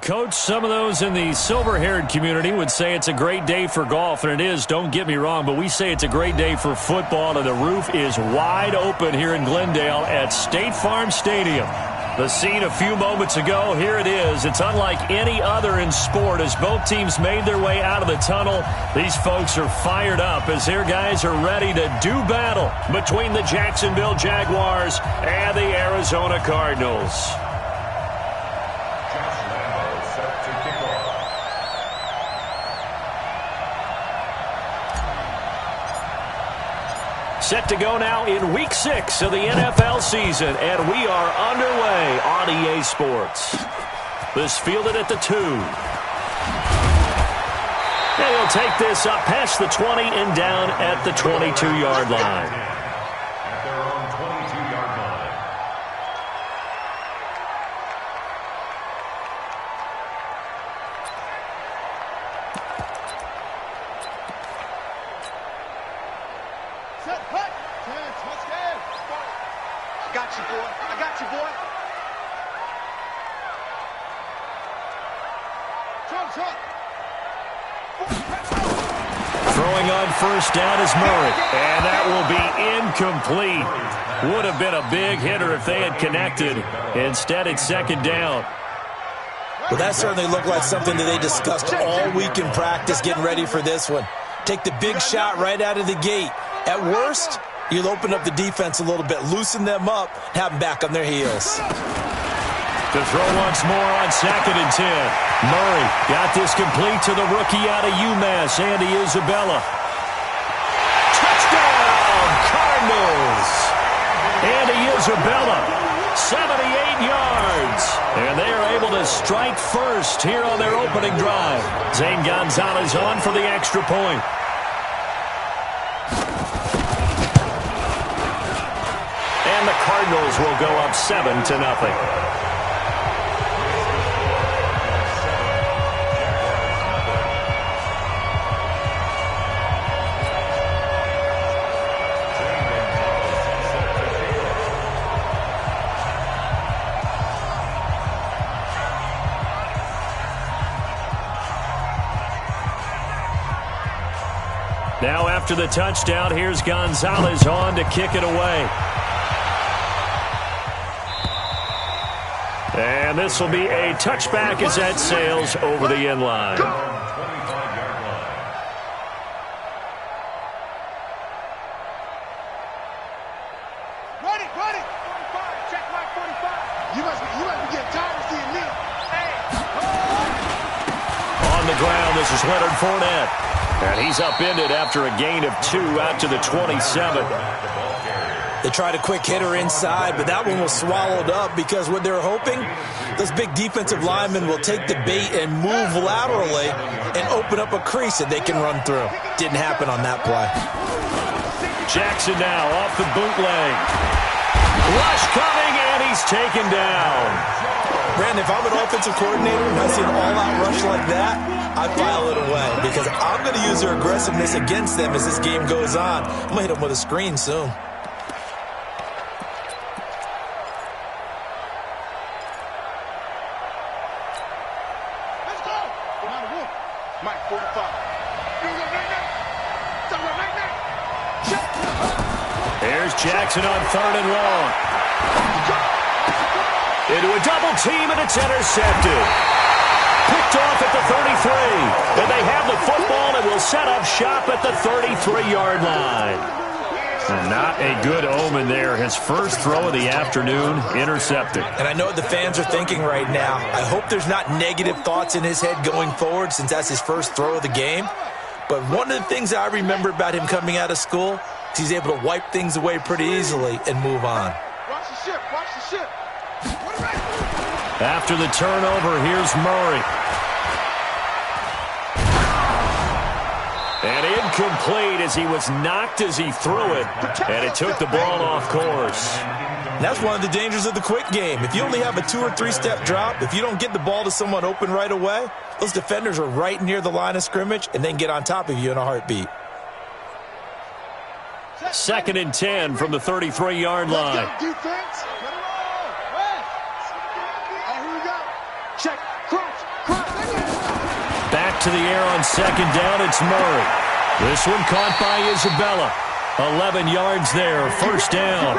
Coach, some of those in the silver-haired community would say it's a great day for golf, and it is, don't get me wrong, but we say it's a great day for football, and the roof is wide open here in Glendale at State Farm Stadium. The scene a few moments ago, here it is. It's unlike any other in sport as both teams made their way out of the tunnel. These folks are fired up as their guys are ready to do battle between the Jacksonville Jaguars and the Arizona Cardinals. Set to go now in Week 6 of the NFL season, and we are underway on EA Sports. This fielded at the 2. And he'll take this up past the 20 and down at the 22-yard line. At their own 22-yard line. Throwing on first down is Murray, and that will be incomplete. Would have been a big hitter if they had connected. Instead, it's second down. Well, that certainly looked like something that they discussed all week in practice getting ready for this one. Take the big shot right out of the gate. At worst, you'll open up the defense a little bit, loosen them up, have them back on their heels. To throw once more on second and 10. Murray got this complete to the rookie out of UMass, Andy Isabella. Touchdown, Cardinals! Andy Isabella, 78 yards. And they are able to strike first here on their opening drive. Zane Gonzalez on for the extra point. And the Cardinals will go up 7-0. Now after the touchdown, here's Gonzalez on to kick it away. And this will be a touchback as that sails over the end line. Ready. Check mark 45. You must be getting tired of seeing me. On the ground, this is Leonard Fournette. And he's upended after a gain of 2 out to the 27. They tried a quick hitter inside, but that one was swallowed up because what they're hoping, those big defensive linemen will take the bait and move laterally and open up a crease that they can run through. Didn't happen on that play. Jackson now off the bootleg. Rush coming, and he's taken down. Brandon, if I'm an offensive coordinator and I see an all-out rush like that, I file it away because I'm going to use their aggressiveness against them as this game goes on. I'm going to hit them with a screen soon. Let's go. Mike 45. There's Jackson on 3rd and long. Into a double team, and it's intercepted. Picked off at the 33. And they have the football and will set up shop at the 33-yard line. And not a good omen there. His first throw of the afternoon intercepted. And I know what the fans are thinking right now. I hope there's not negative thoughts in his head going forward since that's his first throw of the game. But one of the things I remember about him coming out of school is he's able to wipe things away pretty easily and move on. Watch the ship. After the turnover, here's Murray. And incomplete as he was knocked as he threw it. And it took the ball off course. And that's one of the dangers of the quick game. If you only have a 2- or 3-step drop, if you don't get the ball to someone open right away, those defenders are right near the line of scrimmage and then get on top of you in a heartbeat. 2nd and 10 from the 33-yard line. Defense. Here we go. Check. Crunch. to the air on second down. It's Murray. This one caught by Isabella. 11 yards there, first down.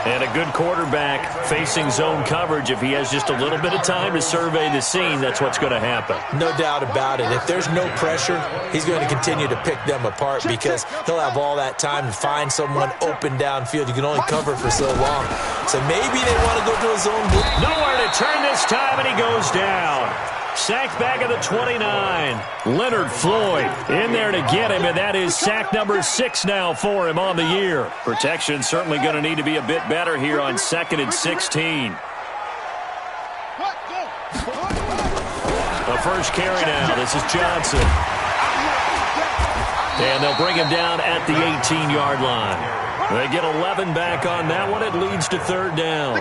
And a good quarterback facing zone coverage. If he has just a little bit of time to survey the scene, that's what's going to happen. No doubt about it. If there's no pressure, he's going to continue to pick them apart because he'll have all that time to find someone open downfield. You can only cover for so long. So maybe they want to go to a zone blitz. Nowhere to turn this time, and he goes down. Sacked back at the 29. Leonard Floyd in there to get him, and that is sack number 6 now for him on the year. Protection certainly going to need to be a bit better here on 2nd and 16. The first carry now. This is Johnson. And they'll bring him down at the 18-yard line. They get 11 back on that one. It leads to third down.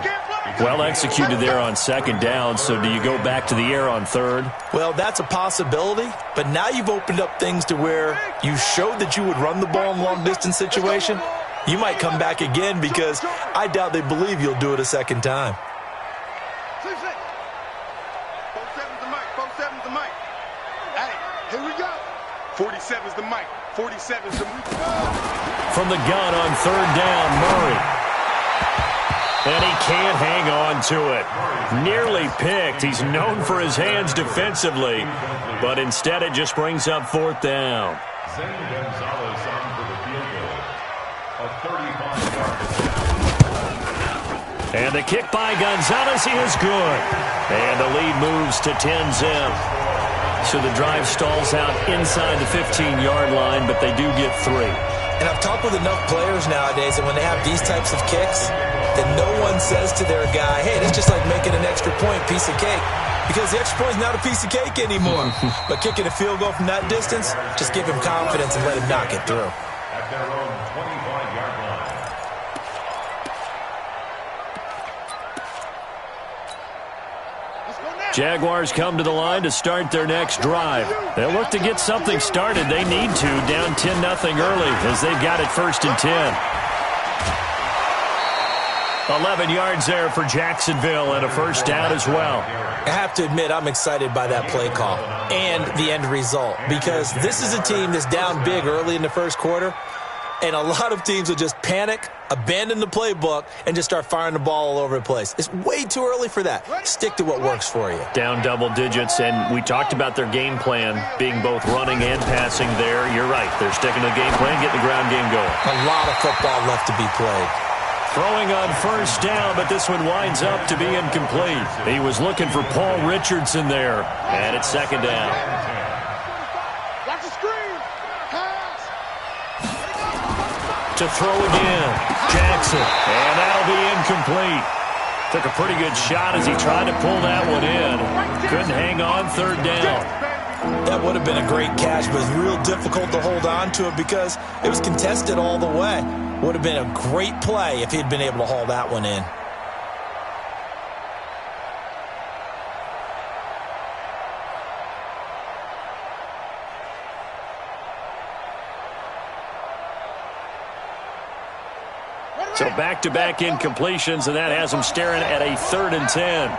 Well executed there on second down, so do you go back to the air on third? Well, that's a possibility, but now you've opened up things to where you showed that you would run the ball in long-distance situation. You might come back again because I doubt they believe you'll do it a second time. 47's the mic. 47's the mic. Hey, here we go. 47's the mic. 47's the mic. From the gun on third down, Murray. And he can't hang on to it. Nearly picked. He's known for his hands defensively, but instead it just brings up fourth down. Zane Gonzalez on for the field goal. A 35-yard attempt. And the kick by Gonzalez, he is good. And the lead moves to 10-zip. So the drive stalls out inside the 15-yard line, but they do get 3. And I've talked with enough players nowadays that when they have these types of kicks, that no one says to their guy, hey, that's just like making an extra point, piece of cake. Because the extra point is not a piece of cake anymore. But kicking a field goal from that distance, just give him confidence and let him knock it through. At their own 25-yard line. Jaguars come to the line to start their next drive. They'll look to get something started. They need to, down 10-0 early as they've got it first and 10. 11 yards there for Jacksonville and a first down as well. I have to admit, I'm excited by that play call and the end result because this is a team that's down big early in the first quarter, and a lot of teams will just panic, abandon the playbook, and just start firing the ball all over the place. It's way too early for that. Stick to what works for you. Down double digits, and we talked about their game plan being both running and passing there. You're right. They're sticking to the game plan, getting the ground game going. A lot of football left to be played. Throwing on first down, but this one winds up to be incomplete. He was looking for Paul Richardson there, and it's second down. Watch the screen. Pass. To throw again, Jackson, and that'll be incomplete. Took a pretty good shot as he tried to pull that one in. Couldn't hang on third down. That would have been a great catch, but it was real difficult to hold on to it because it was contested all the way. Would have been a great play if he'd been able to haul that one in. So back-to-back incompletions, and that has him staring at a 3rd and 10.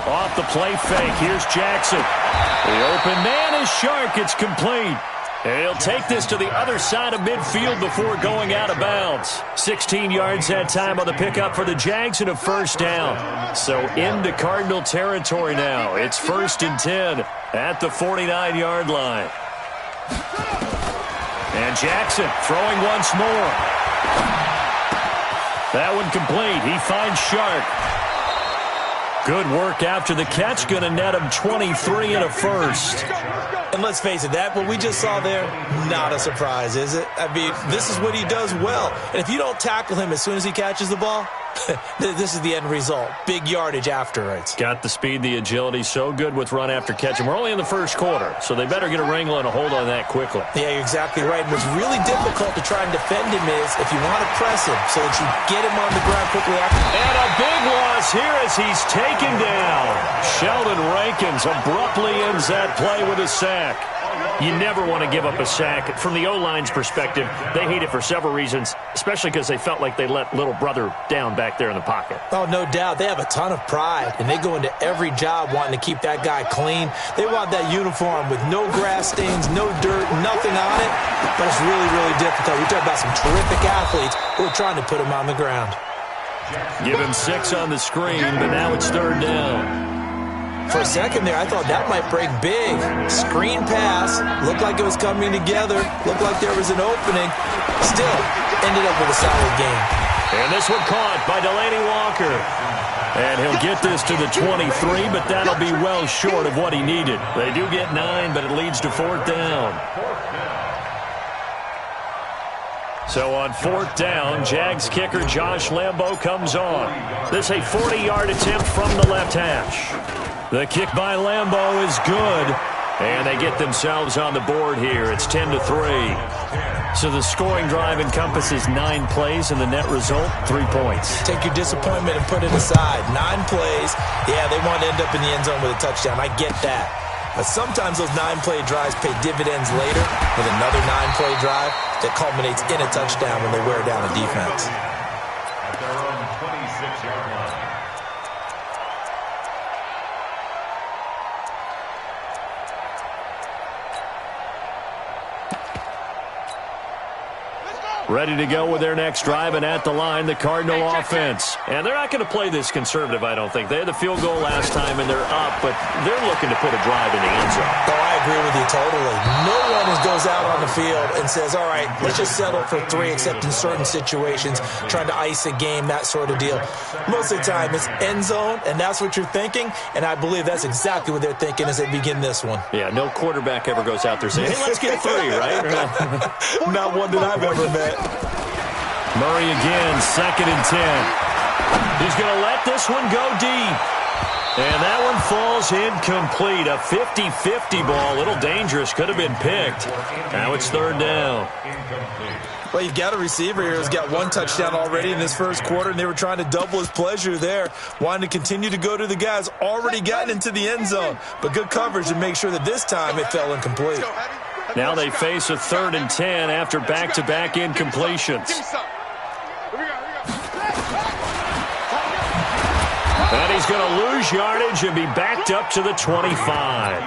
Off the play fake, here's Jackson. The open man is Shark. It's complete. And he'll take this to the other side of midfield before going out of bounds. 16 yards that time on the pickup for the Jags and a first down. So into Cardinal territory now. It's 1st and 10 at the 49-yard line. And Jackson throwing once more. That one complete. He finds Shark. Good work after the catch. Going to net him 23 and a first. And let's face it, that what we just saw there, not a surprise, is it? I mean, this is what he does well. And if you don't tackle him as soon as he catches the ball, this is the end result. Big yardage afterwards. Got the speed, the agility, so good with run after catch. And we're only in the first quarter, so they better get a wrangle and a hold on that quickly. Yeah, you're exactly right. And what's really difficult to try and defend him is if you want to press him so that you get him on the ground quickly after. And a big loss here as he's taken down. Sheldon Rankins abruptly ends that play with a sack. You never want to give up a sack. From the O-line's perspective, they hate it for several reasons, especially because they felt like they let little brother down back there in the pocket. Oh, no doubt. They have a ton of pride, and they go into every job wanting to keep that guy clean. They want that uniform with no grass stains, no dirt, nothing on it. But it's really, really difficult. We talk about some terrific athletes who are trying to put him on the ground. Give him 6 on the screen, but now it's 3rd down. For a second there, I thought that might break big. Screen pass. Looked like it was coming together. Looked like there was an opening. Still, ended up with a solid game. And this one caught by Delaney Walker. And he'll get this to the 23, but that'll be well short of what he needed. They do get 9, but it leads to 4th down. So on 4th down, Jags kicker Josh Lambo comes on. This a 40-yard attempt from the left hash. The kick by Lambo is good, and they get themselves on the board here. It's 10-3. So the scoring drive encompasses 9 plays, and the net result, 3 points. Take your disappointment and put it aside. 9 plays. Yeah, they want to end up in the end zone with a touchdown. I get that. But sometimes those 9-play drives pay dividends later with another 9-play drive that culminates in a touchdown when they wear down a defense. At their own 26-yard line. Ready to go with their next drive, and at the line, the Cardinal offense. And they're not going to play this conservative, I don't think. They had the field goal last time, and they're up, but they're looking to put a drive in the end zone. Oh, I agree with you totally. No one goes out on the field and says, all right, let's just settle for 3, except in certain situations, trying to ice a game, that sort of deal. Most of the time, it's end zone, and that's what you're thinking, and I believe that's exactly what they're thinking as they begin this one. Yeah, no quarterback ever goes out there saying, hey, let's get 3, right? Not one that I've ever met. Murray again, 2nd and 10. He's going to let this one go deep. And that one falls incomplete. A 50-50 ball, a little dangerous, could have been picked. Now it's 3rd down. Well, you've got a receiver here who's got 1 touchdown already in this first quarter, and they were trying to double his pleasure there, wanting to continue to go to the guys already gotten into the end zone. But good coverage to make sure that this time it fell incomplete. Now they face a 3rd and 10 after back-to-back incompletions. And he's going to lose yardage and be backed up to the 25.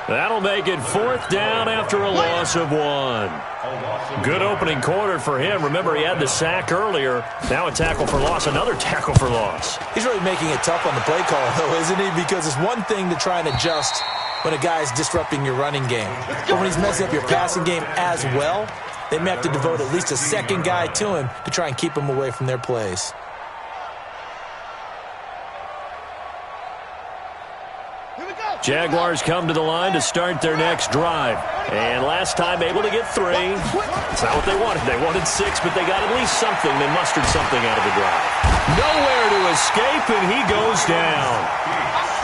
That'll make it 4th down after a loss of 1. Good opening quarter for him. Remember, he had the sack earlier. Now a tackle for loss, another tackle for loss. He's really making it tough on the play call, though, isn't he? Because it's one thing to try and adjust when a guy is disrupting your running game. But when he's messing up your passing game as well, they may have to devote at least a second guy to him to try and keep him away from their plays. Jaguars come to the line to start their next drive. And last time able to get 3. It's not what they wanted. They wanted 6, but they got at least something. They mustered something out of the drive. Nowhere to escape, and he goes down.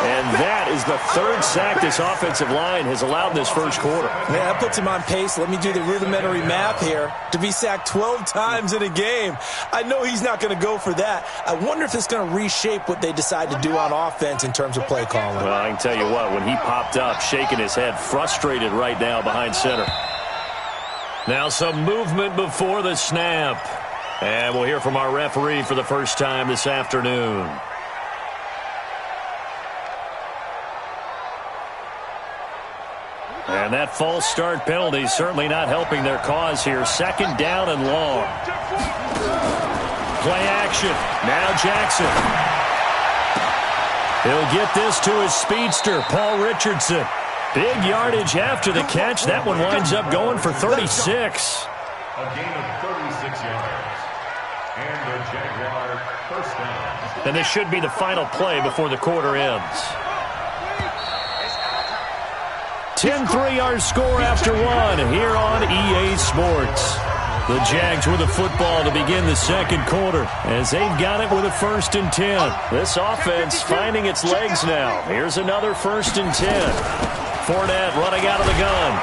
And that is the 3rd sack this offensive line has allowed this first quarter. Yeah, that puts him on pace. Let me do the rudimentary math here. To be sacked 12 times in a game. I know he's not going to go for that. I wonder if it's going to reshape what they decide to do on offense in terms of play calling. Well, I can tell you what, when he popped up, shaking his head, frustrated right now behind center. Now some movement before the snap. And we'll hear from our referee for the first time this afternoon. And that false start penalty certainly not helping their cause here. 2nd down and long. Play action. Now Jackson. He'll get this to his speedster, Paul Richardson. Big yardage after the catch. That one winds up going for 36. A gain of 36 yards. And the Jaguar first down. And this should be the final play before the quarter ends. 10 3-yard score after 1 here on EA Sports. The Jags with the football to begin the second quarter as they've got it with a 1st and 10. This offense finding its legs now. Here's another 1st and 10. Fournette running out of the gun.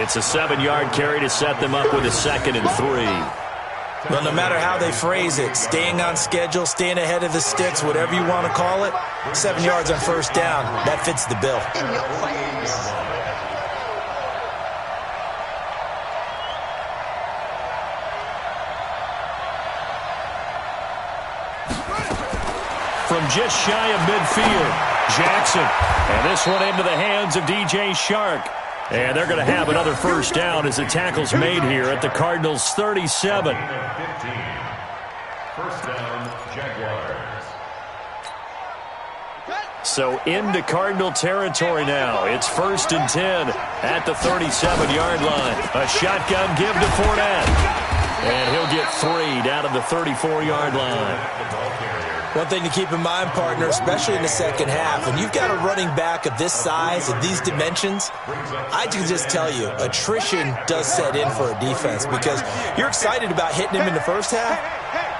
It's a 7-yard carry to set them up with a 2nd and 3. Well, no matter how they phrase it, staying on schedule, staying ahead of the sticks, whatever you want to call it, 7 yards on 1st down, that fits the bill. from just shy of midfield. Jackson. And this one into the hands of DJ Shark. And they're going to have another first down as the tackle's made here at the Cardinals' 37. First down, Jaguars. So into Cardinal territory now. It's 1st and 10 at the 37-yard line. A shotgun give to Fournette. And he'll get 3 down to the 34-yard line. One thing to keep in mind, partner, especially in the second half, when you've got a running back of this size and these dimensions, I can just tell you, attrition does set in for a defense because you're excited about hitting him in the first half.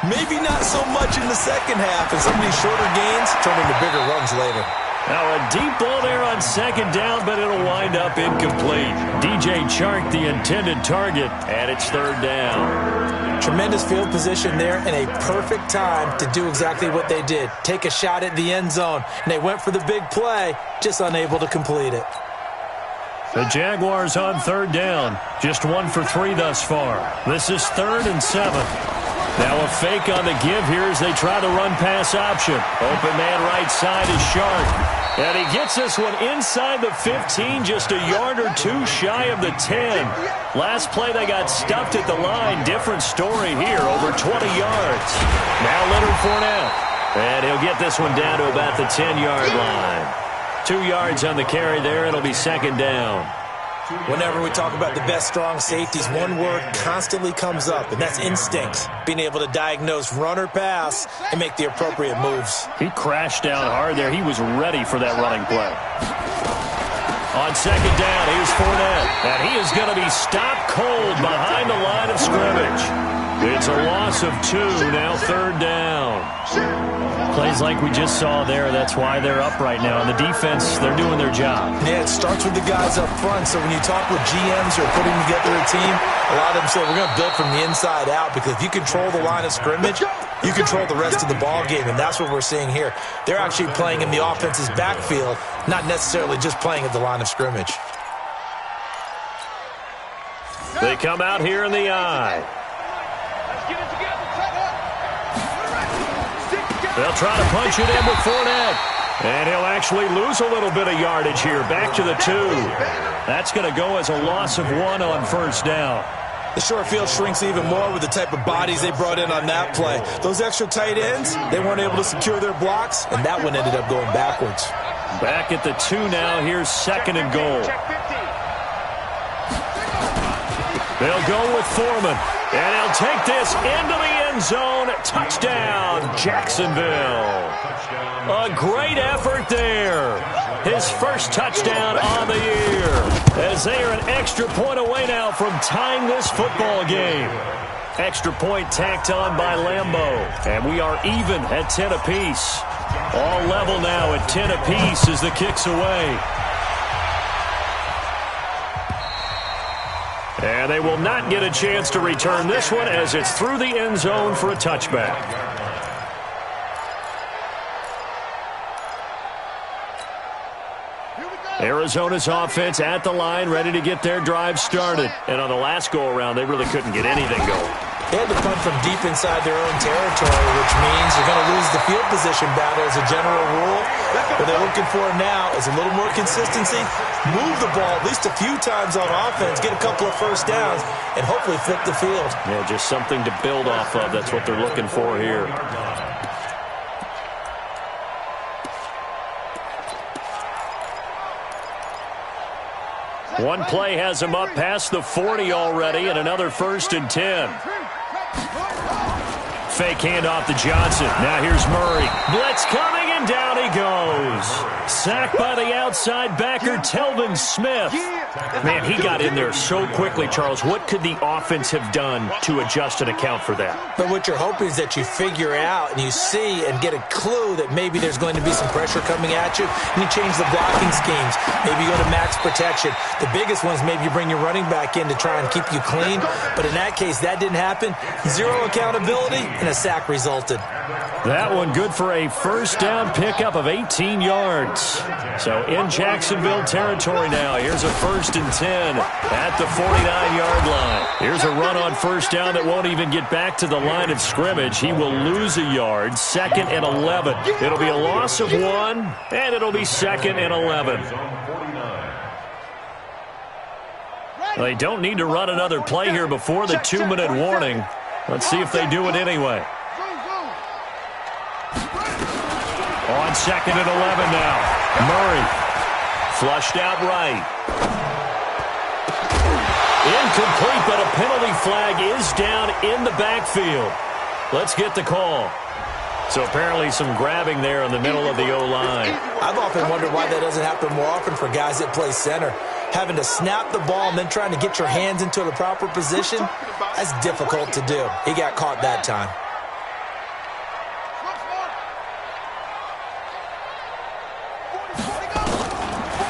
Maybe not so much in the second half, and some of these shorter gains turn into bigger runs later. Now a deep ball there on 2nd down, but it'll wind up incomplete. DJ Chark, the intended target, and it's 3rd down. Tremendous field position there and a perfect time to do exactly what they did. Take a shot at the end zone, and they went for the big play, just unable to complete it. The Jaguars on 3rd down, just 1 for 3 thus far. This is 3rd and 7. Now a fake on the give here as they try the run-pass option. Open man right side is Shark. And he gets this one inside the 15, just a yard or 2 shy of the 10. Last play they got stuffed at the line. Different story here, over 20 yards. Now Leonard Fournette. And he'll get this one down to about the 10-yard line. 2 yards on the carry there. It'll be 2nd down. Whenever we talk about the best strong safeties, one word constantly comes up, and that's instinct. Being able to diagnose run or pass and make the appropriate moves. He crashed down hard there. He was ready for that running play. On 2nd down, here's Fournette. And he is going to be stopped cold behind the line of scrimmage. It's a loss of 2, now 3rd down. Plays like we just saw there, that's why they're up right now. And the defense, they're doing their job. Yeah, it starts with the guys up front. So when you talk with GMs who are putting together a team, a lot of them say we're going to build from the inside out because if you control the line of scrimmage, you control the rest of the ball game, and that's what we're seeing here. They're actually playing in the offense's backfield, not necessarily just playing at the line of scrimmage. They come out here in the eye. They'll try to punch it in with Fournette. And he'll actually lose a little bit of yardage here. Back to the 2. That's going to go as a loss of 1 on 1st down. The short field shrinks even more with the type of bodies they brought in on that play. Those extra tight ends, they weren't able to secure their blocks, and that one ended up going backwards. Back at the 2 now. Here's 2nd and goal. They'll go with Foreman. And he'll take this into the end zone. Touchdown, Jacksonville. A great effort there. His first touchdown on the year. As they are an extra point away now from tying this football game. Extra point tacked on by Lambeau. And we are even at 10 apiece. All level now at 10 apiece as the kick's away. And they will not get a chance to return this one as it's through the end zone for a touchback. Arizona's offense at the line, ready to get their drive started. And on the last go-around, they really couldn't get anything going. They had to punt from deep inside their own territory, which means you're going to lose the field position battle as a general rule. What they're looking for now is a little more consistency, move the ball at least a few times on offense, get a couple of first downs, and hopefully flip the field. Yeah, just something to build off of. That's what they're looking for here. One play has him up past the 40 already, and another 1st and 10. Fake handoff to Johnson. Now here's Murray. Blitz coming, and down he goes. Sacked by the outside backer, Telvin Smith. Man, he got in there so quickly, Charles. What could the offense have done to adjust and account for that? But what you're hoping is that you figure out and you see and get a clue that maybe there's going to be some pressure coming at you, and you change the blocking schemes. Maybe you go to max protection. The biggest one is maybe you bring your running back in to try and keep you clean. But in that case, that didn't happen. Zero accountability, and a sack resulted. That one good for a first down pickup of 18 yards. So in Jacksonville territory now. Here's a 1st and 10 at the 49-yard line. Here's a run on first down that won't even get back to the line of scrimmage. He will lose a yard. 2nd and 11. It'll be a loss of 1, and it'll be 2nd and 11. They don't need to run another play here before the 2-minute warning. Let's see if they do it anyway. On 2nd and 11 now. Murray flushed out right. Incomplete, but a penalty flag is down in the backfield. Let's get the call. So apparently some grabbing there in the middle of the O-line. I've often wondered why that doesn't happen more often for guys that play center. Having to snap the ball and then trying to get your hands into the proper position, that's difficult to do. He got caught that time.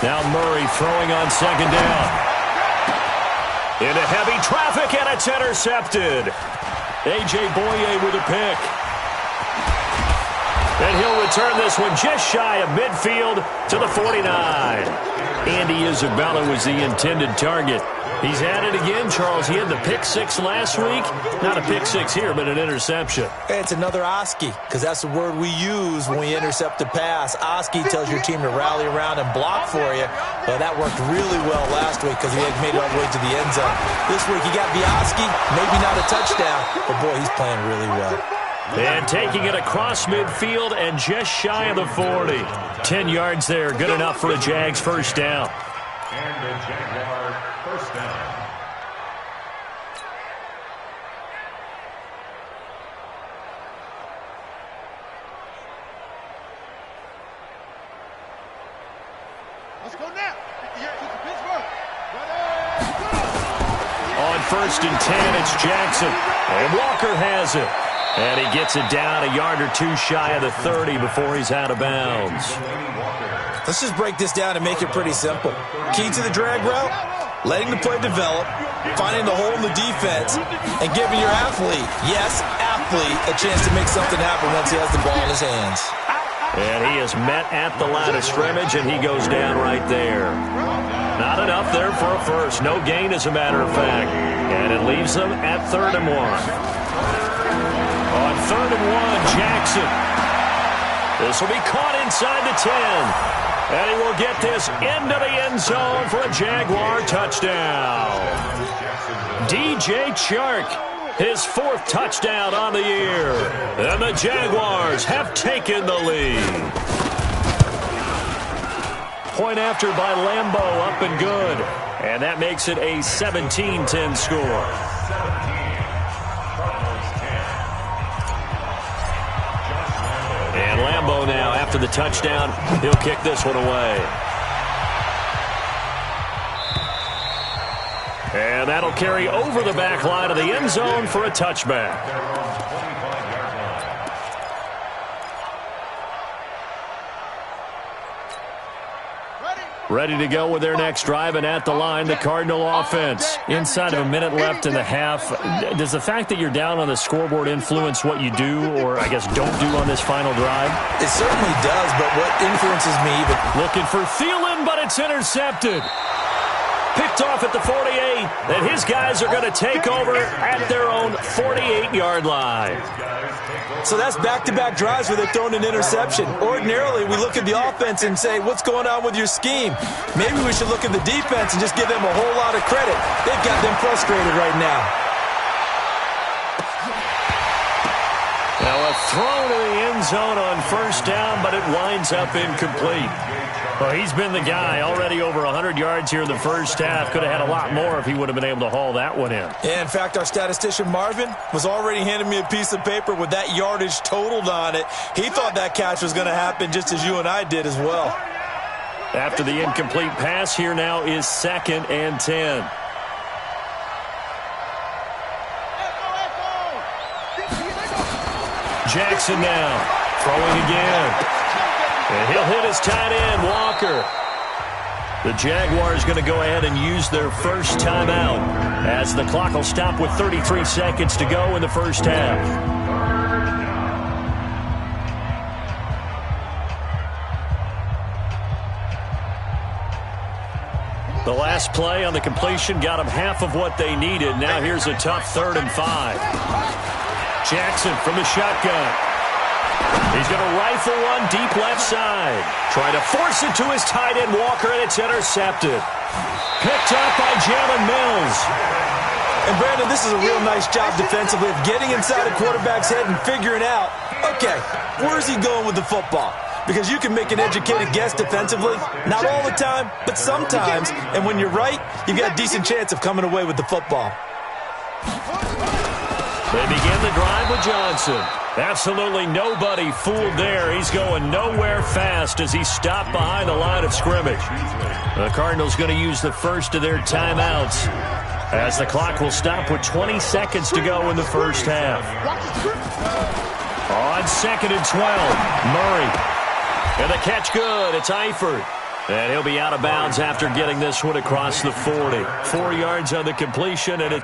Now Murray throwing on 2nd down. Into heavy traffic, and it's intercepted. A.J. Boye with a pick. And he'll return this one just shy of midfield to the 49. Andy Isabella was the intended target. He's at it again, Charles. He had the pick 6 last week. Not a pick 6 here, but an interception. It's another Oski, because that's the word we use when we intercept a pass. Oski tells your team to rally around and block for you. Well, that worked really well last week because he had made it all the way to the end zone. This week he got the Oski, maybe not a touchdown, but boy, he's playing really well. And taking it across midfield and just shy of the 40. 10 yards there, good enough for a Jags first down. And the Jaguar first down. Let's go now. Pittsburgh. On 1st and 10, it's Jackson. And Walker has it. And he gets it down a yard or 2 shy of the 30 before he's out of bounds. Let's just break this down and make it pretty simple. Key to the drag route, letting the play develop, finding the hole in the defense, and giving your athlete, yes, athlete, a chance to make something happen once he has the ball in his hands. And he is met at the line of scrimmage, and he goes down right there. Not enough there for a first. No gain, as a matter of fact. And it leaves them at 3rd and 1. On 3rd and 1, Jackson. This will be caught inside the 10. And he will get this into the end zone for a Jaguar touchdown. DJ Chark, his 4th touchdown on the year. And the Jaguars have taken the lead. Point after by Lambeau, up and good. And that makes it a 17-10 score. And Lambeau now, after the touchdown, he'll kick this one away. And that'll carry over the back line of the end zone for a touchback. Ready to go with their next drive, and at the line, the Cardinal offense. Inside of a minute left in the half, does the fact that you're down on the scoreboard influence what you do, or I guess don't do on this final drive? It certainly does, but what influences me even... Looking for Thielen, but it's intercepted. Picked off at the 48, and his guys are going to take over at their own 48-yard line. So that's back-to-back drives where they're throwing an interception. Ordinarily, we look at the offense and say, what's going on with your scheme? Maybe we should look at the defense and just give them a whole lot of credit. They've got them frustrated right now. Now a throw to the end zone on first down, but it winds up incomplete. Well, he's been the guy, already over 100 yards here in the first half. Could have had a lot more if he would have been able to haul that one in. Yeah, in fact, our statistician Marvin was already handing me a piece of paper with that yardage totaled on it. He thought that catch was going to happen just as you and I did as well. After the incomplete pass, here now is 2nd and 10. Jackson now, throwing again. And he'll hit his tight end, Walker. The Jaguars going to go ahead and use their first timeout as the clock will stop with 33 seconds to go in the first half. The last play on the completion got them half of what they needed. Now here's a tough 3rd and 5. Jackson from the shotgun. He's going to rifle one deep left side. Trying to force it to his tight end, Walker, and it's intercepted. Picked up by Jalen Mills. And, Brandon, this is a real nice job defensively of getting inside a quarterback's head and figuring out, okay, where's he going with the football? Because you can make an educated guess defensively. Not all the time, but sometimes. And when you're right, you've got a decent chance of coming away with the football. They begin the drive with Johnson. Absolutely nobody fooled there. He's going nowhere fast as he stopped behind the line of scrimmage. The Cardinals going to use the first of their timeouts as the clock will stop with 20 seconds to go in the first half. On 2nd and 12, Murray. And the catch good. It's Eifert. And he'll be out of bounds after getting this one across the 40. 4 yards on the completion, and it...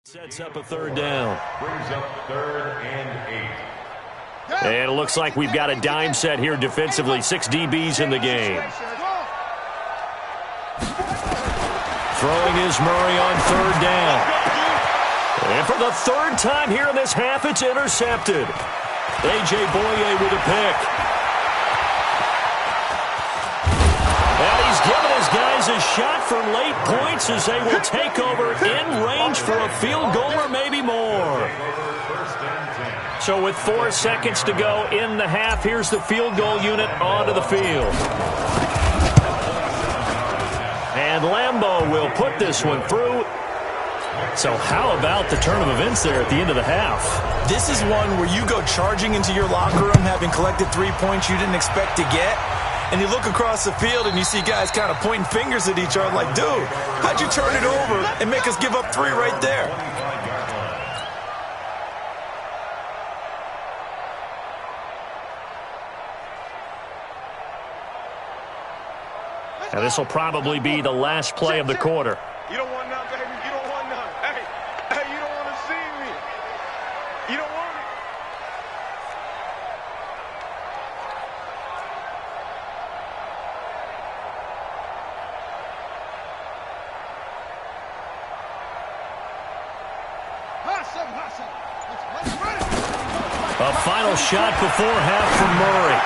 Sets up a 3rd down. Brings up 3rd and 8. And it looks like we've got a dime set here defensively. 6 DBs in the game. Throwing is Murray on 3rd down. And for the 3rd time here in this half, it's intercepted. A.J. Boye with a pick. And he's given his guys a shot for late points as they will take over in range for a field goal or maybe more. So with 4 seconds to go in the half, here's the field goal unit onto the field. And Lambeau will put this one through. So how about the turn of events there at the end of the half? This is one where you go charging into your locker room having collected 3 points you didn't expect to get. And you look across the field and you see guys kind of pointing fingers at each other like, dude, how'd you turn it over and make us give up 3 right there? And this will probably be the last play of the quarter. You don't want none, baby. You don't want none. Hey, you don't want to see me. You don't want it. A final shot before half from Murray.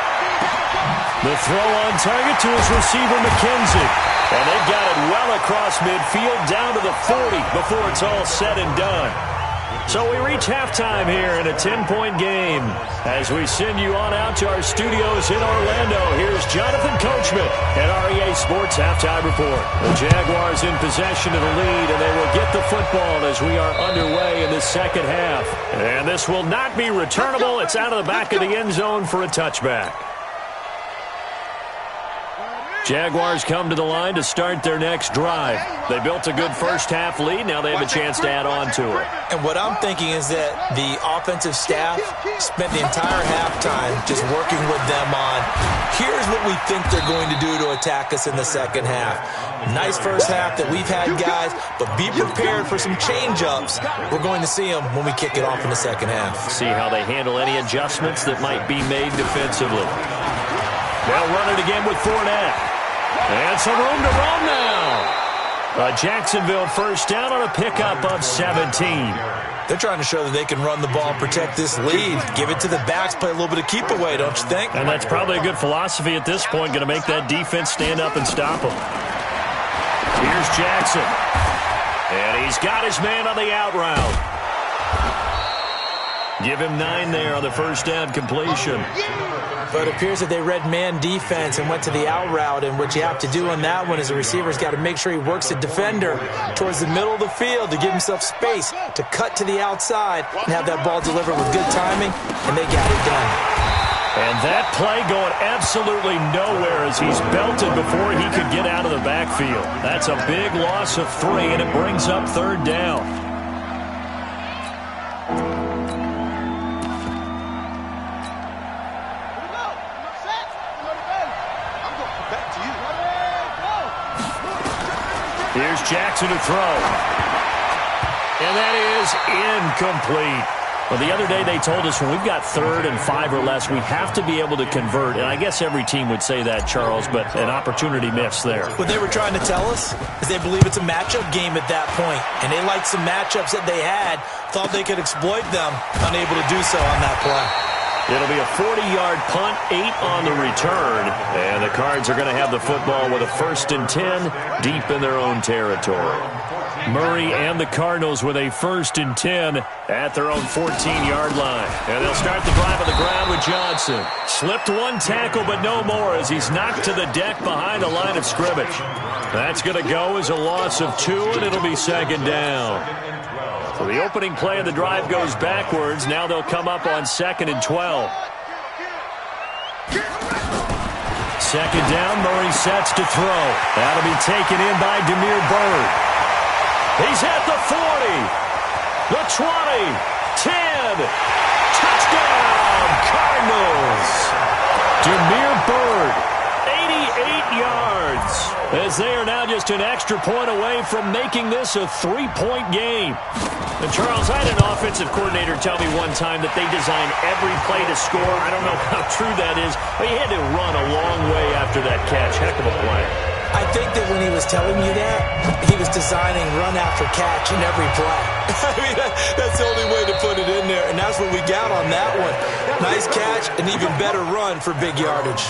The throw on target to his receiver, McKenzie. And they've got it well across midfield down to the 40 before it's all said and done. So we reach halftime here in a 10-point game. As we send you on out to our studios in Orlando, here's Jonathan Coachman at REA Sports Halftime Report. The Jaguars in possession of the lead, and they will get the football as we are underway in the second half. And this will not be returnable. It's out of the back of the end zone for a touchback. Jaguars come to the line to start their next drive. They built a good first half lead. Now they have a chance to add on to it. And what I'm thinking is that the offensive staff spent the entire halftime just working with them on, here's what we think they're going to do to attack us in the second half. Nice first half that we've had, guys, but be prepared for some change-ups. We're going to see them when we kick it off in the second half. See how they handle any adjustments that might be made defensively. They'll run it again with Fournette. And some room to roam now. A Jacksonville first down on a pickup of 17. They're trying to show that they can run the ball and protect this lead. Give it to the backs, play a little bit of keep away, don't you think? And that's probably a good philosophy at this point, going to make that defense stand up and stop them. Here's Jackson. And he's He's got his man on the out route. Give him 9 there on the first down completion. But it appears that they read man defense and went to the out route, and what you have to do on that one is the receiver's got to make sure he works the defender towards the middle of the field to give himself space to cut to the outside and have that ball delivered with good timing, and they got it done. And that play going absolutely nowhere as he's belted before he could get out of the backfield. That's a big loss of 3, and it brings up third down. Here's Jackson to throw. And that is incomplete. Well, the other day they told us when we've got 3rd and 5 or less, we have to be able to convert. And I guess every team would say that, Charles, but an opportunity missed there. What they were trying to tell us is they believe it's a matchup game at that point. And they liked some matchups that they had, thought they could exploit them, unable to do so on that play. It'll be a 40-yard punt, 8 on the return. And the Cards are going to have the football with a 1st and 10 deep in their own territory. Murray and the Cardinals with a 1st and 10 at their own 14-yard line. And they'll start the drive on the ground with Johnson. Slipped 1 tackle, but no more as he's knocked to the deck behind the line of scrimmage. That's going to go as a loss of 2, and it'll be 2nd down. So the opening play of the drive goes backwards. Now they'll come up on 2nd and 12. 2nd down, Murray sets to throw. That'll be taken in by Demir Bird. He's at the 40, the 20, 10. Touchdown, Cardinals. Demir Bird, 88 yards. As they are now just an extra point away from making this a 3-point game. And Charles, I had an offensive coordinator tell me one time that they design every play to score. I don't know how true that is, but he had to run a long way after that catch. Heck of a play. I think that when he was telling you that, he was designing run after catch in every play. I mean, that's the only way to put it in there, and that's what we got on that one. Nice catch, an even better run for big yardage.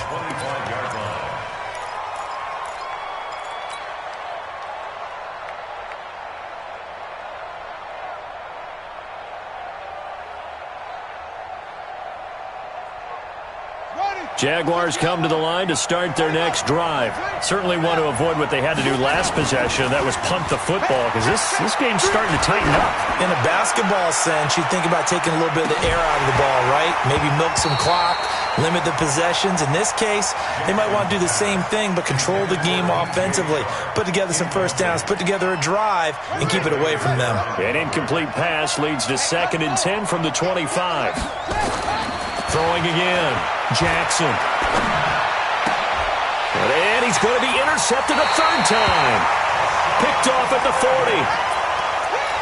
Jaguars come to the line to start their next drive. Certainly want to avoid what they had to do last possession. That was punt the football, because this game's starting to tighten up. In a basketball sense, you think about taking a little bit of the air out of the ball, right? Maybe milk some clock, limit the possessions. In this case, they might want to do the same thing, but control the game offensively. Put together some first downs, put together a drive, and keep it away from them. An incomplete pass leads to 2nd and 10 from the 25. Throwing again, Jackson. And he's going to be intercepted a 3rd time. Picked off at the 40.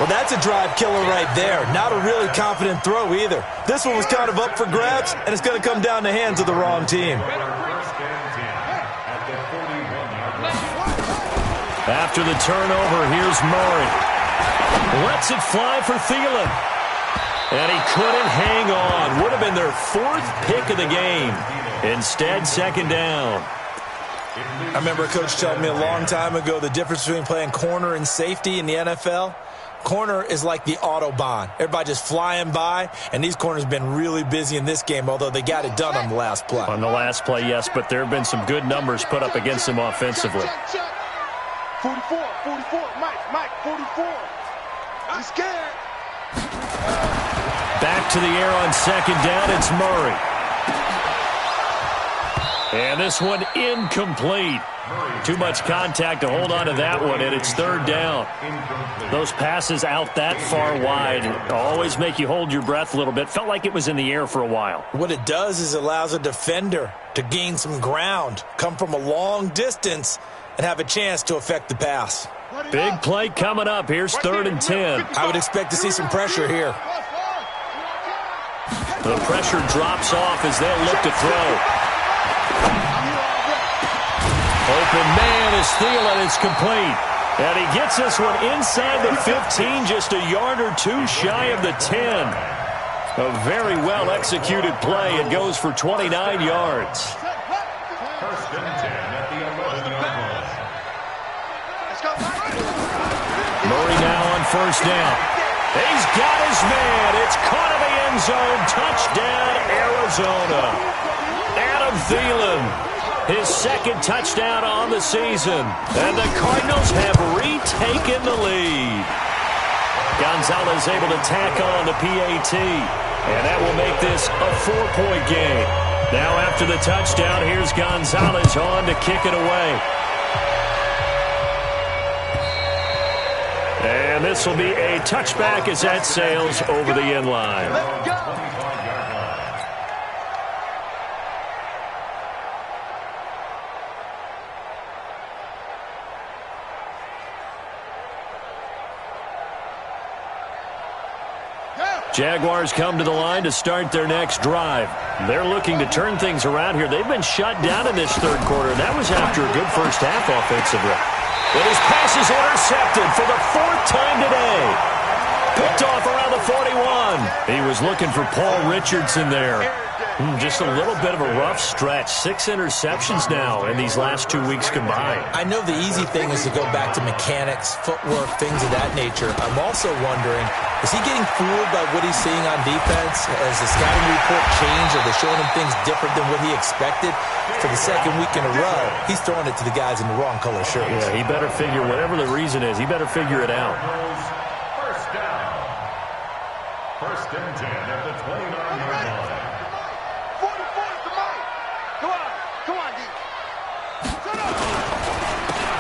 Well, that's a drive killer right there. Not a really confident throw either. This one was kind of up for grabs, and it's going to come down the hands of the wrong team. After the turnover, here's Murray. Lets it fly for Thielen. And he couldn't hang on. Would have been their 4th pick of the game. Instead, 2nd down. I remember a coach telling me a long time ago the difference between playing corner and safety in the NFL. Corner is like the Autobahn. Everybody just flying by, and these corners have been really busy in this game, although they got it done on the last play. On the last play, yes, but there have been some good numbers put up against them offensively. 44, Mike, 44. I'm scared. Back to the air on 2nd down, it's Murray. And this one incomplete. Too much contact to hold on to that one, and it's 3rd down. Those passes out that far wide always make you hold your breath a little bit. Felt like it was in the air for a while. What it does is it allows a defender to gain some ground, come from a long distance, and have a chance to affect the pass. Big play coming up. Here's 3rd and 10. I would expect to see some pressure here. The pressure drops off as they'll look to throw. Open man is Thielen. It's complete. And he gets this one inside the 15, just a yard or 2 shy of the 10. A very well-executed play. It goes for 29 yards. 1st and 10 at the 11-yard line. Murray now on first down. He's got his man. It's caught in the end zone. Touchdown, Arizona. Adam Thielen, his second touchdown on the season. And the Cardinals have retaken the lead. Gonzalez able to tack on the PAT. And that will make this a 4-point game. Now after the touchdown, here's Gonzalez on to kick it away. And this will be a touchback as that sails over the end line. Jaguars come to the line to start their next drive. They're looking to turn things around here. They've been shut down in this third quarter. That was after a good first half offensively. And his pass is intercepted for the 4th time today. Picked off around the 41. He was looking for Paul Richardson there. Just a little bit of a rough stretch. 6 interceptions now in these last 2 weeks combined. I know the easy thing is to go back to mechanics, footwork, things of that nature. I'm also wondering, is he getting fooled by what he's seeing on defense? Has the scouting report changed? Are they showing him things different than what he expected? For the second week in a row, he's throwing it to the guys in the wrong color shirts. Yeah, he better figure, whatever the reason is, he better figure it out. First down. First and 10 at the 29-yard line.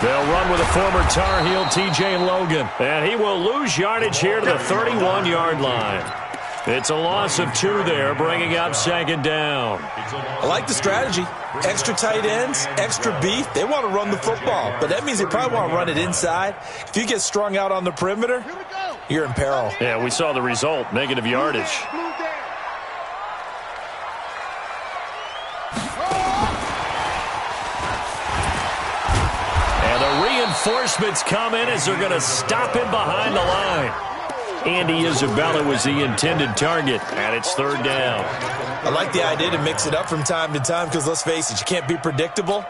They'll run with a former Tar Heel, T.J. Logan. And he will lose yardage here to the 31-yard line. It's a loss of 2 there, bringing up second down. I like the strategy. Extra tight ends, extra beef. They want to run the football, but that means they probably want to run it inside. If you get strung out on the perimeter, you're in peril. Yeah, we saw the result, negative yardage. Reinforcements come in as they're going to stop him behind the line. Andy Isabella was the intended target, and it's third down. I like the idea to mix it up from time to time because, let's face it, you can't be predictable.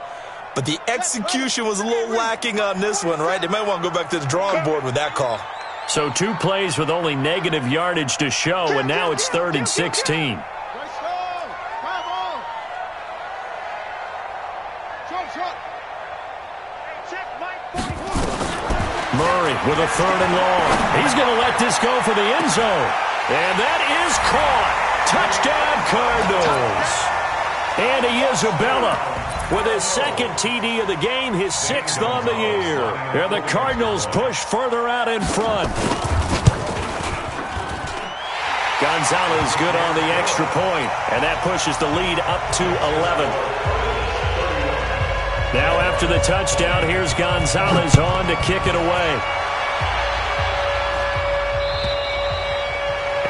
But the execution was a little lacking on this one, right? They might want to go back to the drawing board with that call. So 2 plays with only negative yardage to show, and now it's 3rd and 16. Murray with a 3rd and long. He's going to let this go for the end zone. And that is caught. Touchdown, Cardinals. Andy Isabella with his 2nd TD of the game, his 6th on the year. And the Cardinals push further out in front. Gonzalez good on the extra point, and that pushes the lead up to 11. Now after the touchdown, here's Gonzalez on to kick it away.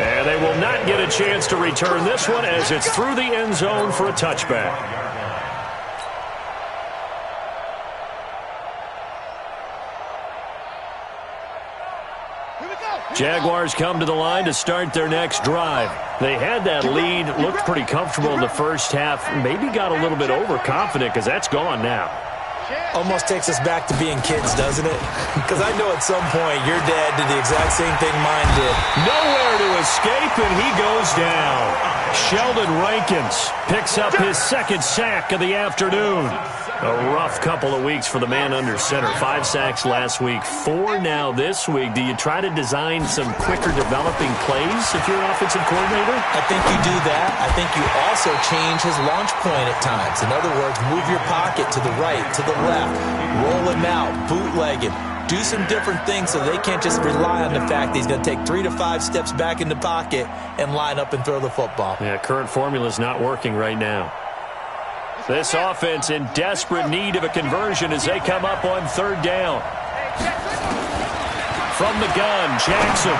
And they will not get a chance to return this one as it's through the end zone for a touchback. Jaguars come to the line to start their next drive. They had that lead, looked pretty comfortable in the first half, maybe got a little bit overconfident because that's gone now. Almost takes us back to being kids, doesn't it? Because I know at some point your dad did the exact same thing mine did. Nowhere to escape, and he goes down. Sheldon Rankins picks up his 2nd sack of the afternoon. A rough couple of weeks for the man under center. 5 sacks last week, 4 now this week. Do you try to design some quicker developing plays if you're an offensive coordinator? I think you do that. I think you also change his launch point at times. In other words, move your pocket to the right, to the left, roll him out, bootleg him. Do some different things so they can't just rely on the fact that he's going to take 3 to 5 steps back in the pocket and line up and throw the football. Yeah, current formula is not working right now. This offense in desperate need of a conversion as they come up on 3rd down. From the gun, Jackson.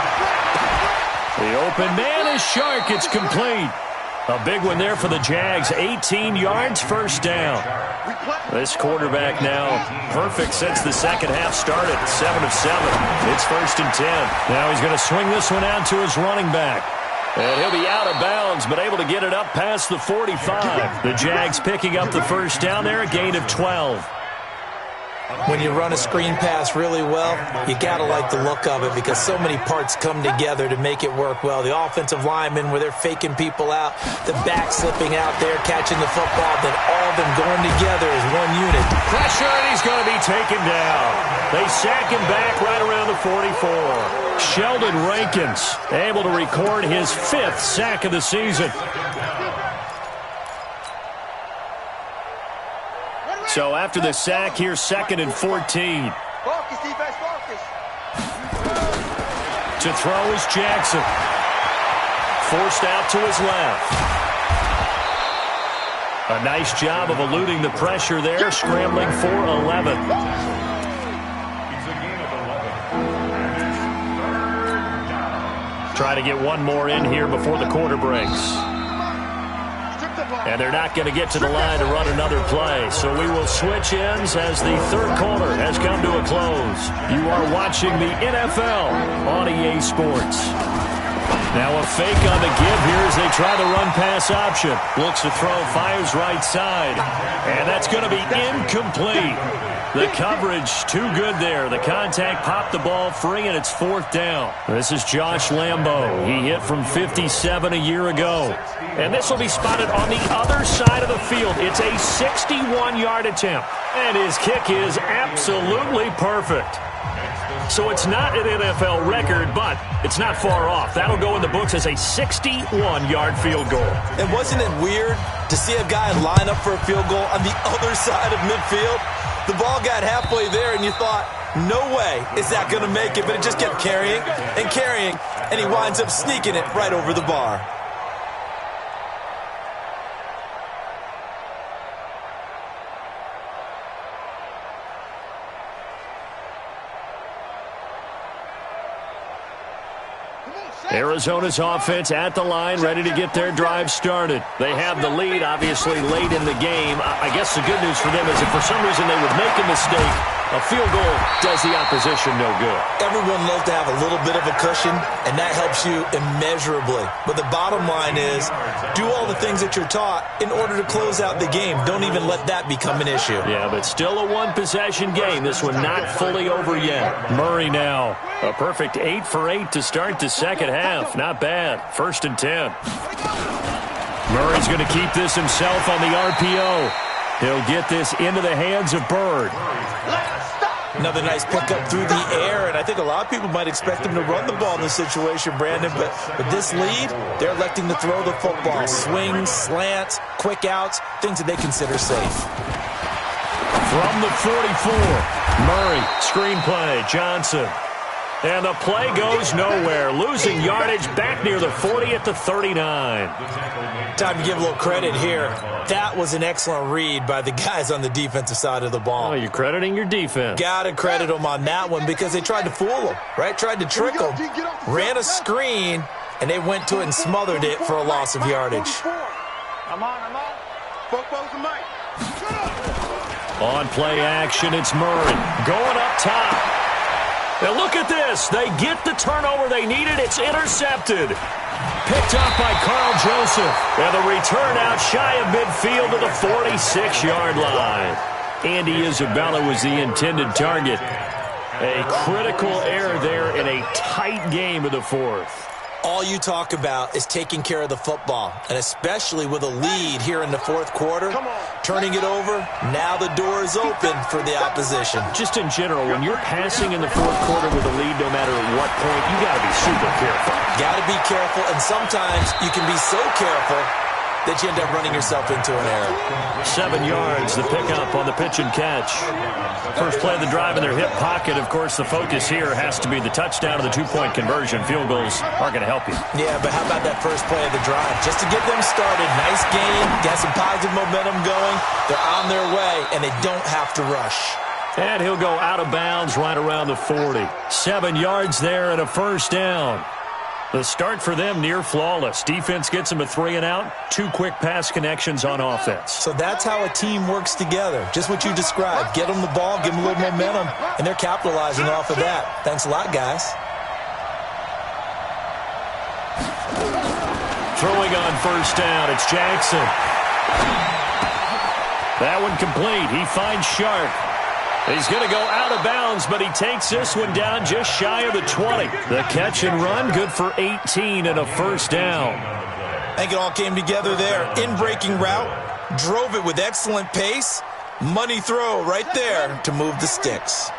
The open man is Shark. It's complete. A big one there for the Jags. 18 yards, first down. This quarterback now perfect since the second half started. 7 of 7. It's 1st and 10. Now he's going to swing this one out to his running back. And he'll be out of bounds, but able to get it up past the 45. The Jags picking up the first down there, a gain of 12. When you run a screen pass really well, you got to like the look of it because so many parts come together to make it work well. The offensive linemen, where they're faking people out, the back slipping out there, catching the football, then all of them going together as one unit. Pressure, and he's going to be taken down. They sack him back right around the 44. Sheldon Rankins able to record his 5th sack of the season. So after the sack, here's 2nd and 14. Focus, defense, focus. To throw is Jackson. Forced out to his left. A nice job of eluding the pressure there, scrambling for 11. It's a gain of 11. And it's 3rd down. Try to get one more in here before the quarter breaks. And they're not going to get to the line to run another play. So we will switch ends as the 3rd quarter has come to a close. You are watching the NFL on EA Sports. Now a fake on the give here as they try the run-pass option. Looks to throw, fires right side. And that's going to be incomplete. The coverage too good there. The contact popped the ball free, and it's 4th down. This is Josh Lambo. He hit from 57 a year ago. And this will be spotted on the other side of the field. It's a 61-yard attempt. And his kick is absolutely perfect. So it's not an NFL record, but it's not far off. That'll go in the books as a 61-yard field goal. And wasn't it weird to see a guy line up for a field goal on the other side of midfield? The ball got halfway there, and you thought, no way is that going to make it. But it just kept carrying, and he winds up sneaking it right over the bar. Arizona's offense at the line, ready to get their drive started. They have the lead, obviously, late in the game. I guess the good news for them is if for some reason they would make a mistake, a field goal does the opposition no good. Everyone loves to have a little bit of a cushion, and that helps you immeasurably. But the bottom line is, do all the things that you're taught in order to close out the game. Don't even let that become an issue. Yeah, but still a one-possession game. This one not fully over yet. Murray now. A perfect 8 for 8 to start the second half. Not bad. 1st and 10. Murray's going to keep this himself on the RPO. He'll get this into the hands of Bird. Another nice pickup through the air, and I think a lot of people might expect him to run the ball in this situation, Brandon, but with this lead, they're electing to throw the football. Swings, slants, quick outs, things that they consider safe. From the 44, Murray, screenplay, Johnson. And the play goes nowhere. Losing yardage back near the 40 at the 39. Time to give a little credit here. That was an excellent read by the guys on the defensive side of the ball. Oh, you're crediting your defense. Got to credit them on that one because they tried to fool them, right? Tried to trick them. Ran a screen, and they went to it and smothered it for a loss of yardage. I'm on. Football's the mic. On play action, it's Murray. Going up top. Now look at this. They get the turnover they needed. It's intercepted. Picked up by Carl Joseph. And the return out shy of midfield to the 46-yard line. Andy Isabella was the intended target. A critical error there in a tight game of the 4th. All you talk about is taking care of the football, and especially with a lead here in the 4th quarter, turning it over, now the door is open for the opposition. Just in general, when you're passing in the 4th quarter with a lead, no matter at what point, you got to be super careful. Got to be careful, and sometimes you can be so careful that you end up running yourself into an error. 7 yards, the pickup on the pitch and catch. First play of the drive in their hip pocket. Of course, the focus here has to be the touchdown of the 2-point conversion. Field goals aren't going to help you. Yeah, but how about that first play of the drive? Just to get them started. Nice game. Got some positive momentum going. They're on their way, and they don't have to rush. And he'll go out of bounds right around the 40. 7 yards there and a first down. The start for them near flawless. Defense gets them a 3 and out. 2 quick pass connections on offense. So that's how a team works together. Just what you described. Get them the ball, give them a little momentum, and they're capitalizing off of that. Thanks a lot, guys. Throwing on first down, it's Jackson. That one complete. He finds Sharp. He's going to go out of bounds, but he takes this one down just shy of the 20. The catch and run, good for 18 and a first down. I think it all came together there. In-breaking route, drove it with excellent pace. Money throw right there to move the sticks.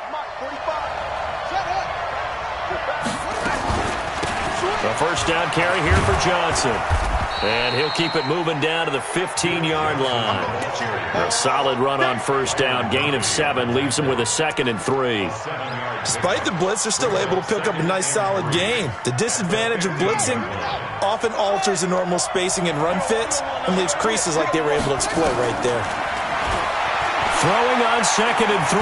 The first down carry here for Johnson. And he'll keep it moving down to the 15-yard line. A solid run on first down. Gain of 7 leaves him with a 2nd and 3. Despite the blitz, they're still able to pick up a nice solid gain. The disadvantage of blitzing often alters the normal spacing and run fits and leaves creases like they were able to exploit right there. Throwing on 2nd and 3.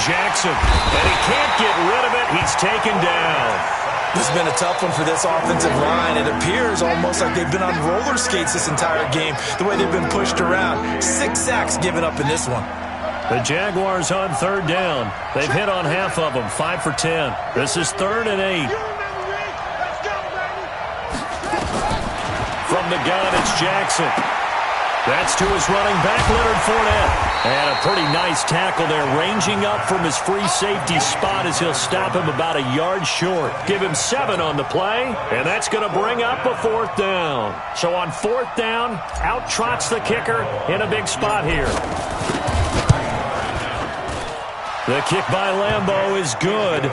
Jackson. And he can't get rid of it. He's taken down. This has been a tough one for this offensive line. It appears almost like they've been on roller skates this entire game, the way they've been pushed around. 6 sacks given up in this one. The Jaguars on 3rd down. They've hit on half of them, 5 for 10. This is 3rd and 8. From the gun, it's Jackson. That's to his running back, Leonard Fournette. And a pretty nice tackle there, ranging up from his free safety spot as he'll stop him about a yard short. Give him 7 on the play, and that's going to bring up a 4th down. So on 4th down, out trots the kicker in a big spot here. The kick by Lambeau is good,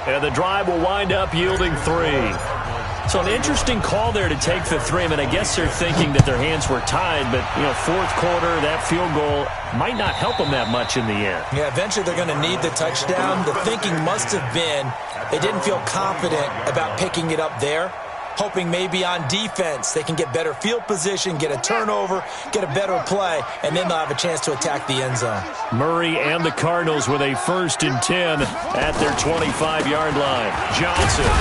and the drive will wind up yielding 3. So an interesting call there to take the 3. I mean, I guess they're thinking that their hands were tied, but, you know, 4th quarter, that field goal might not help them that much in the end. Yeah, eventually they're going to need the touchdown. The thinking must have been they didn't feel confident about picking it up there, hoping maybe on defense they can get better field position, get a turnover, get a better play, and then they'll have a chance to attack the end zone. Murray and the Cardinals with a 1st and 10 at their 25-yard line. Johnson.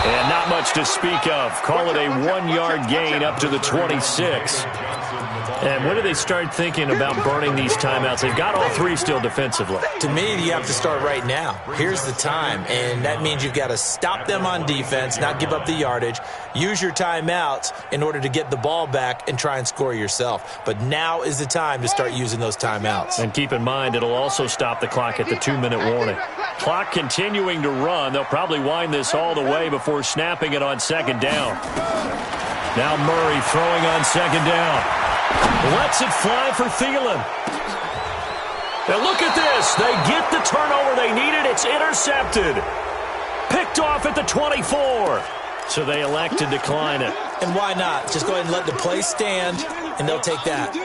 And not much to speak of. Call it a 1-yard gain up to the 26. And when do they start thinking about burning these timeouts? They've got all 3 still defensively. To me, you have to start right now. Here's the time, and that means you've got to stop them on defense, not give up the yardage, use your timeouts in order to get the ball back and try and score yourself. But now is the time to start using those timeouts. And keep in mind, it'll also stop the clock at the 2-minute warning. Clock continuing to run. They'll probably wind this all the way before snapping it on 2nd down. Now Murray throwing on 2nd down. Lets it fly for Thielen. And look at this. They get the turnover they needed. It's intercepted. Picked off at the 24. So they elect to decline it. And why not? Just go ahead and let the play stand, and they'll take that.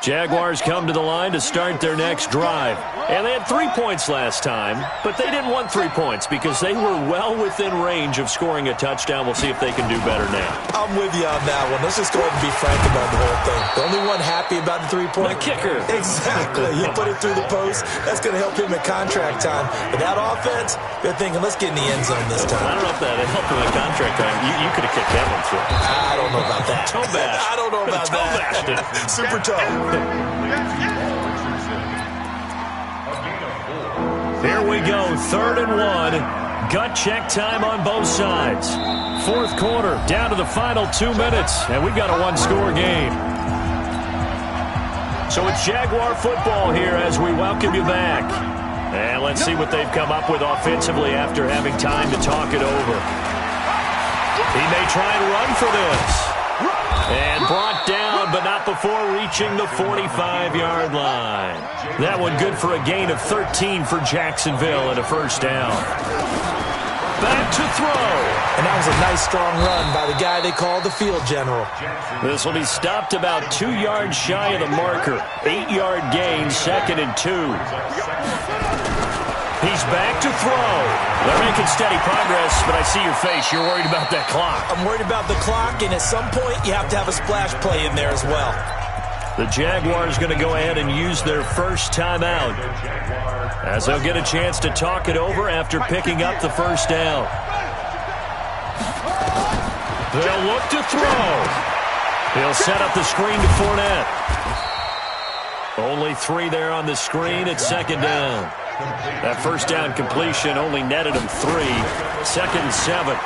Jaguars come to the line to start their next drive. And they had 3 points last time, but they didn't want 3 points because they were well within range of scoring a touchdown. We'll see if they can do better now. I'm with you on that one. Let's just go ahead and be frank about the whole thing. The only one happy about the 3-point? The kicker. Exactly. You put it through the post. That's going to help him at contract time. But that offense, they're thinking, let's get in the end zone this time. I don't know if that helped him at contract time. You could have kicked that one through. I don't know about that. Toe bash. I don't know about that. Super toe. Here we go, 3rd and 1. Gut check time on both sides. 4th quarter, down to the final 2 minutes, and we've got a 1-score game. So it's Jaguar football here as we welcome you back. And let's see what they've come up with offensively after having time to talk it over. He may try and run for this. And brought down, but not before reaching the 45-yard line. That one good for a gain of 13 for Jacksonville and a 1st down. Back to throw. And that was a nice, strong run by the guy they call the field general. This will be stopped about 2 yards shy of the marker. 8-yard gain, 2nd and 2. He's back to throw. They're making steady progress, but I see your face. You're worried about that clock. I'm worried about the clock, and at some point, you have to have a splash play in there as well. The Jaguars going to go ahead and use their first timeout, as they'll get a chance to talk it over after picking up the 1st down. They'll look to throw. He'll set up the screen to Fournette. Only 3 there on the screen at 2nd down. That 1st down completion only netted him 3. 2nd and 7.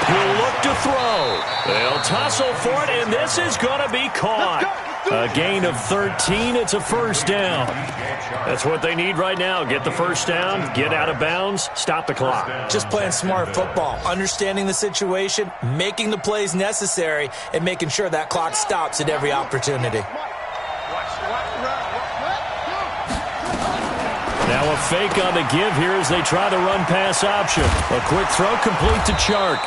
He'll look to throw. They'll tussle for it, and this is going to be caught. A gain of 13. It's a first down. That's what they need right now. Get the first down, get out of bounds, stop the clock. Just playing smart football, understanding the situation, making the plays necessary, and making sure that clock stops at every opportunity. Now a fake on the give here as they try the run-pass option. A quick throw complete to Chark.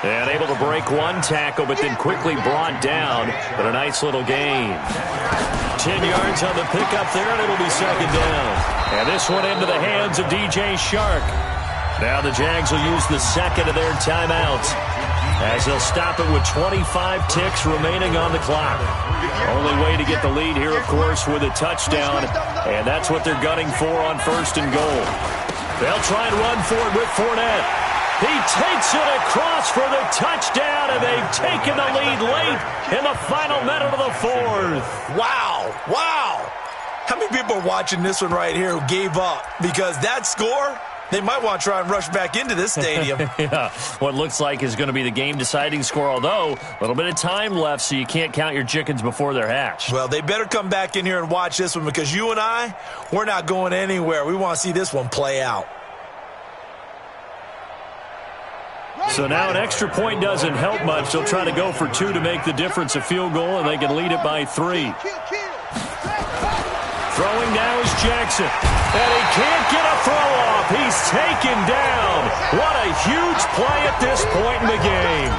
And able to break one tackle, but then quickly brought down. But a nice little gain. 10 yards on the pickup there, and it'll be second down. And this one into the hands of DJ Chark. Now the Jags will use the second of their timeouts as they'll stop it with 25 ticks remaining on the clock. Only way to get the lead here, of course, with a touchdown, and that's what they're gunning for on first and goal. They'll try and run for it with Fournette. He takes it across for the touchdown, and they've taken the lead late in the final minute of the fourth. Wow, wow. How many people are watching this one right here who gave up? Because that score, they might want to try and rush back into this stadium. Yeah, what looks like is going to be the game-deciding score, although a little bit of time left, so you can't count your chickens before they're hatched. Well, they better come back in here and watch this one because you and I, we're not going anywhere. We want to see this one play out. So now an extra point doesn't help much. They'll try to go for two to make the difference a field goal, and they can lead it by 3. Throwing now is Jackson. And he can't get a throw off. He's taken down. What a huge play at this point in the game.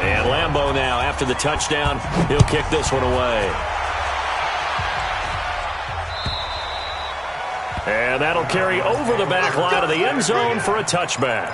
And Lambeau now, after the touchdown, he'll kick this one away. And that'll carry over the back line of the end zone for a touchback.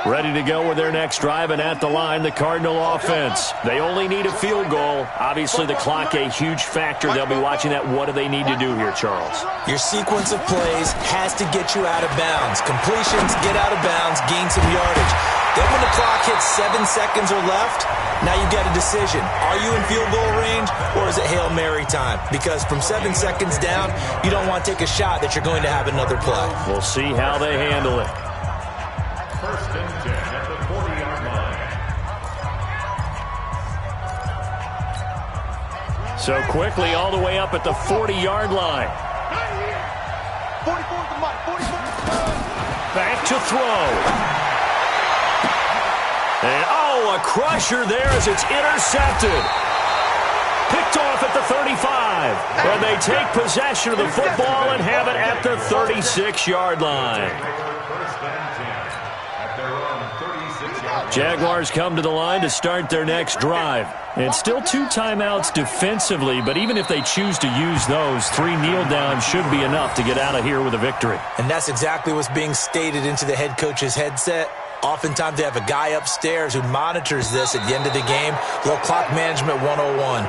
Ready to go with their next drive, and at the line, the Cardinal offense. They only need a field goal. Obviously, the clock a huge factor. They'll be watching that. What do they need to do here, Charles? Your sequence of plays has to get you out of bounds. Completions, get out of bounds, gain some yardage. Then when the clock hits 7 seconds or left, now you got a decision. Are you in field goal range, or is it Hail Mary time? Because from 7 seconds down, you don't want to take a shot that you're going to have another play. We'll see how they handle it. First and 10 at the 40-yard line. So quickly all the way up at the 40-yard line. 44 to Mike. 44. Back to throw. And, oh, a crusher there as it's intercepted. Picked off at the 35. And they take possession of the football and have it at the 36-yard line. First and 10 at their own 36-yard line. Jaguars come to the line to start their next drive. And still 2 timeouts defensively, but even if they choose to use those, 3 kneel downs should be enough to get out of here with a victory. And that's exactly what's being stated into the head coach's headset. Oftentimes they have a guy upstairs who monitors this at the end of the game. Little clock management 101.